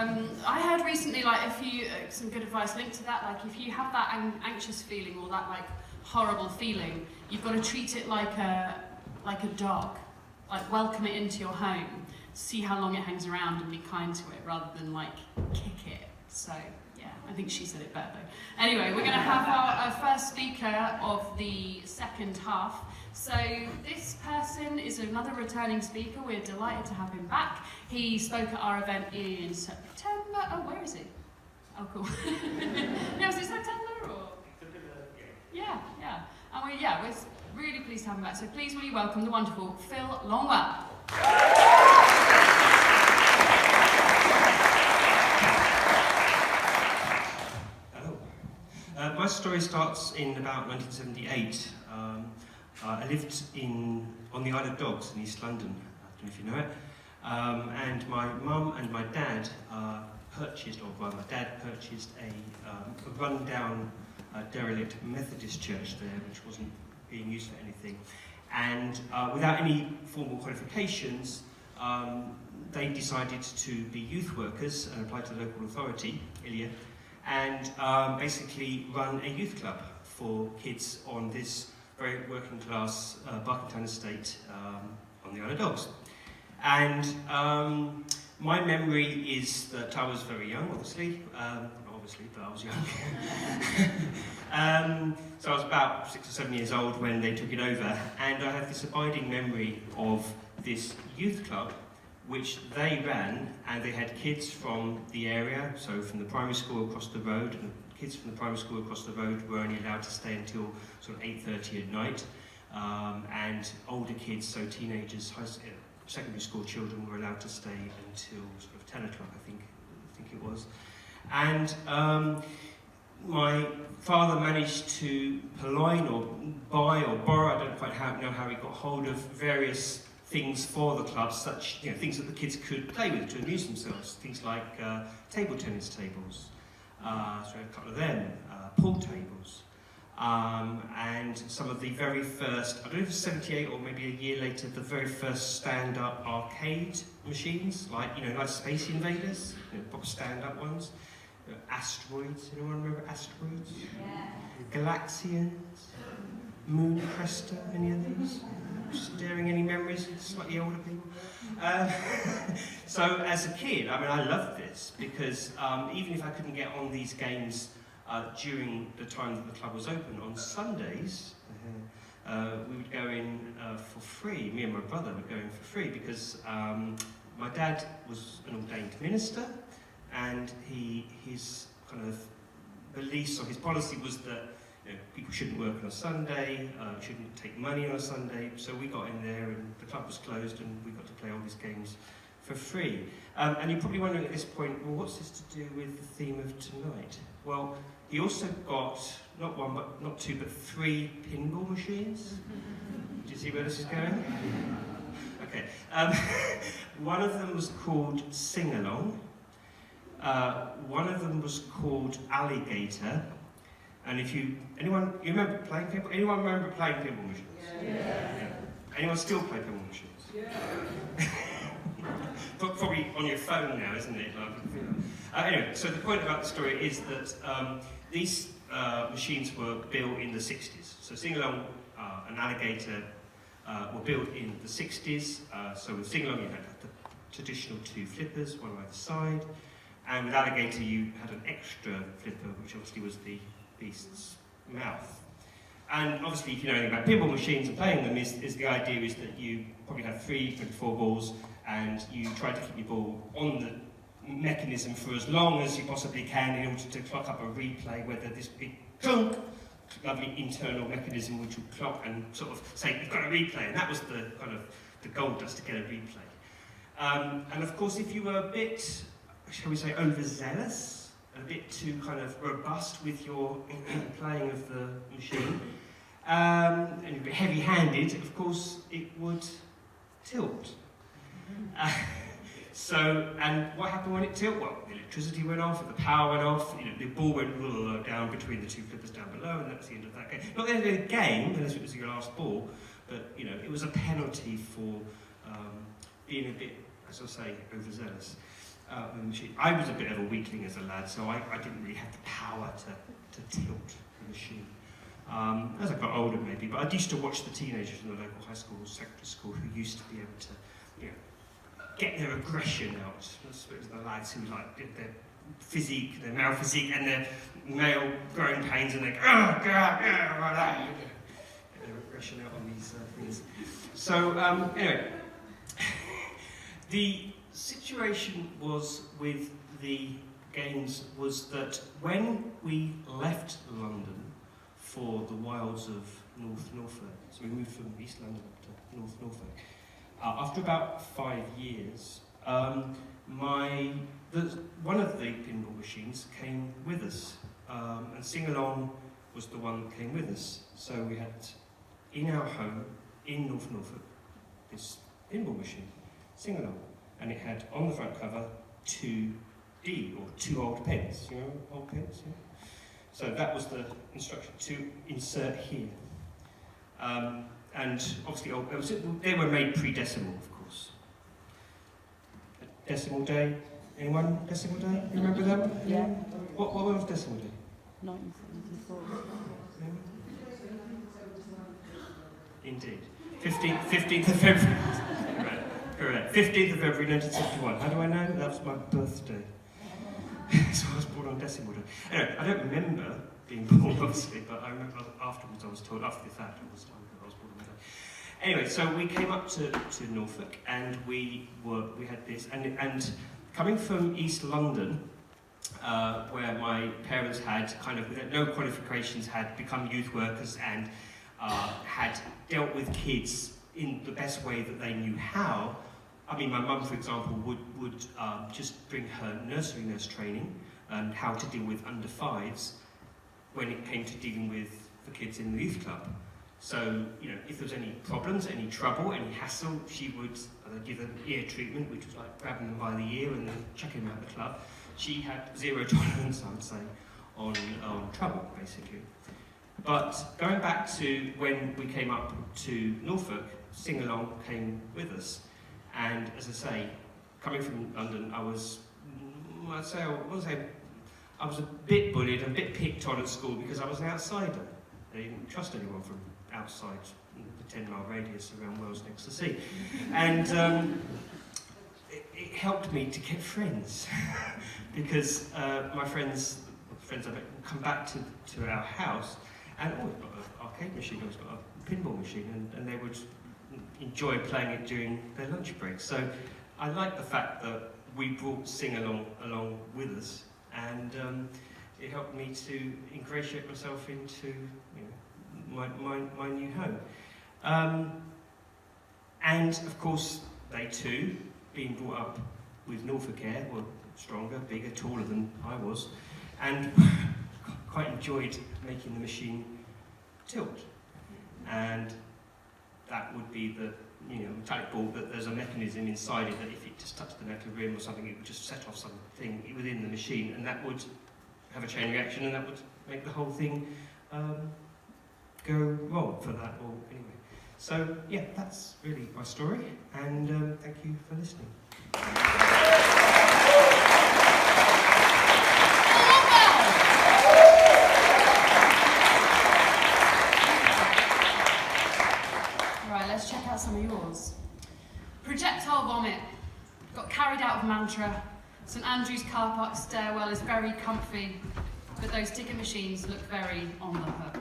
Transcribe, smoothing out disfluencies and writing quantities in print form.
I heard recently, like, some good advice linked to that, like, if you have that anxious feeling or that, like, horrible feeling, you've got to treat it like a dog. Like, welcome it into your home, see how long it hangs around and be kind to it, rather than, like, kick it. So, yeah, I think she said it better, though. Anyway, we're going to have our first speaker of the second half. So this person is another returning speaker. We're delighted to have him back. He spoke at our event in September. Oh, where is he? Oh, cool. No, was it September or? Yeah. And we're really pleased to have him back. So please will you welcome the wonderful Phil Longwell. Hello. My story starts in about 1978. I lived on the Isle of Dogs in East London, I don't know if you know it, and my mum and my dad purchased a run-down derelict Methodist church there, which wasn't being used for anything, and without any formal qualifications, they decided to be youth workers and apply to the local authority, Ilya, and basically run a youth club for kids on this very working class Barkington estate on the Isle of Dogs. And my memory is that I was very young, obviously, not obviously, but I was young. So I was about 6 or 7 years old when they took it over, and I have this abiding memory of this youth club which they ran, and they had kids from the area, so from the primary school across the road, and kids from the primary school across the road were only allowed to stay until sort of 8:30 at night, and older kids, so teenagers, secondary school children, were allowed to stay until sort of 10 o'clock, I think it was. And my father managed to purloin or buy or borrow, I don't quite know how he got hold of various things for the club, such things that the kids could play with to amuse themselves, things like table tennis tables, so a couple of them, pool tables, and some of the very first, I don't know if it was 78 or maybe a year later, the very first stand-up arcade machines, like Space Invaders, proper stand-up ones. Asteroids, anyone remember Asteroids? Yeah. Galaxians, Moon Cresta, any of these? Stirring any memories, slightly older people? So as a kid, I loved this because even if I couldn't get on these games during the time that the club was open, on Sundays we would go in for free. Me and my brother would go in for free because my dad was an ordained minister, and his kind of beliefs or his policy was that people shouldn't work on a Sunday, shouldn't take money on a Sunday, so we got in there and the club was closed and we got to play all these games for free. And you're probably wondering at this point, well, what's this to do with the theme of tonight? Well, he also got, not one, but not two, but 3 pinball machines. Do you see where this is going? Okay. One of them was called Sing Along. One of them was called Alligator. And anyone remember playing pinball? Anyone remember playing pinball machines? Yeah. Anyone still play pinball machines? Yeah. Probably on your phone now, isn't it? Anyway, so the point about the story is that these machines were built in the 60s. So Sing Along and Alligator were built in the 60s. So with Sing Along you had the traditional 2 flippers, one on either side. And with Alligator you had an extra flipper, which obviously was the beast's mouth. And obviously, if you know anything about pinball machines and playing them, is the idea is that you probably have 3 24 balls, and you try to keep your ball on the mechanism for as long as you possibly can in order to clock up a replay, whether this big clunk, lovely internal mechanism which would clock and sort of say, you've got a replay, and that was the kind of the goal, just to get a replay. And of course, if you were a bit, shall we say, overzealous, a bit too kind of robust with your playing of the machine, and a bit heavy-handed, of course, it would tilt. And what happened when it tilted? Well, the electricity went off, and the power went off, the ball went down between the 2 flippers down below, and that's the end of that game. Not the end of the game, unless it was your last ball, but, it was a penalty for being a bit, as I say, overzealous. the machine. I was a bit of a weakling as a lad, so I didn't really have the power to tilt the machine. As I got older, maybe, but I used to watch the teenagers in the local high school or secondary school who used to be able to, get their aggression out. That's the lads who like did their physique, their male physique, and their male growing pains, and they go, oh God, get their aggression out on these things. So anyway, the situation was with the games was that when we left London for the wilds of North Norfolk, so we moved from East London up to North Norfolk, after about 5 years, one of the pinball machines came with us, and Sing Along was the one that came with us. So we had in our home in North Norfolk this pinball machine, Sing Along, and it had on the front cover 2D, or 2 old pens, old pens, yeah? So that was the instruction, to insert here. And obviously, they were made pre-decimal, of course. Decimal day, anyone? Decimal day, you remember them? Yeah. What was decimal day? 1974. Indeed. 15th of February. Correct. 15th of February 1971. How do I know? That was my birthday. So I was born on decimal day. Anyway, I don't remember being born, obviously, but I remember afterwards I was told, after the fact, I was born on that day. Anyway, so we came up to Norfolk, and we had this, and coming from East London, where my parents had kind of, with no qualifications, had become youth workers and had dealt with kids in the best way that they knew how. I mean, my mum, for example, would just bring her nursery nurse training and how to deal with under 5s when it came to dealing with the kids in the youth club. So, if there was any problems, any trouble, any hassle, she would give them ear treatment, which was like grabbing them by the ear and then chucking them out of the club. She had 0 tolerance, I would say, on trouble, basically. But going back to when we came up to Norfolk, Sing Along came with us. And as I say, coming from London, I was a bit bullied and a bit picked on at school because I was an outsider. They didn't trust anyone from outside the 10-mile radius around Wales next to sea. And it helped me to get friends because my friends I've come back to our house, and we've got an arcade machine, we've got a pinball machine, and they would enjoy playing it during their lunch breaks. So I like the fact that we brought Sing along with us, and it helped me to ingratiate myself into my new home. And of course, they too, being brought up with Norfolk Air, were stronger, bigger, taller than I was, and quite enjoyed making the machine tilt. And that would be the metallic ball, that there's a mechanism inside it that if it just touched the metal rim or something, it would just set off something within the machine, and that would have a chain reaction, and that would make the whole thing go wrong for that, or anyway. So yeah, that's really my story, and thank you for listening. Right, let's check out some of yours. Projectile vomit. Got carried out of Mantra. St Andrew's car park stairwell is very comfy, but those ticket machines look very on the hook.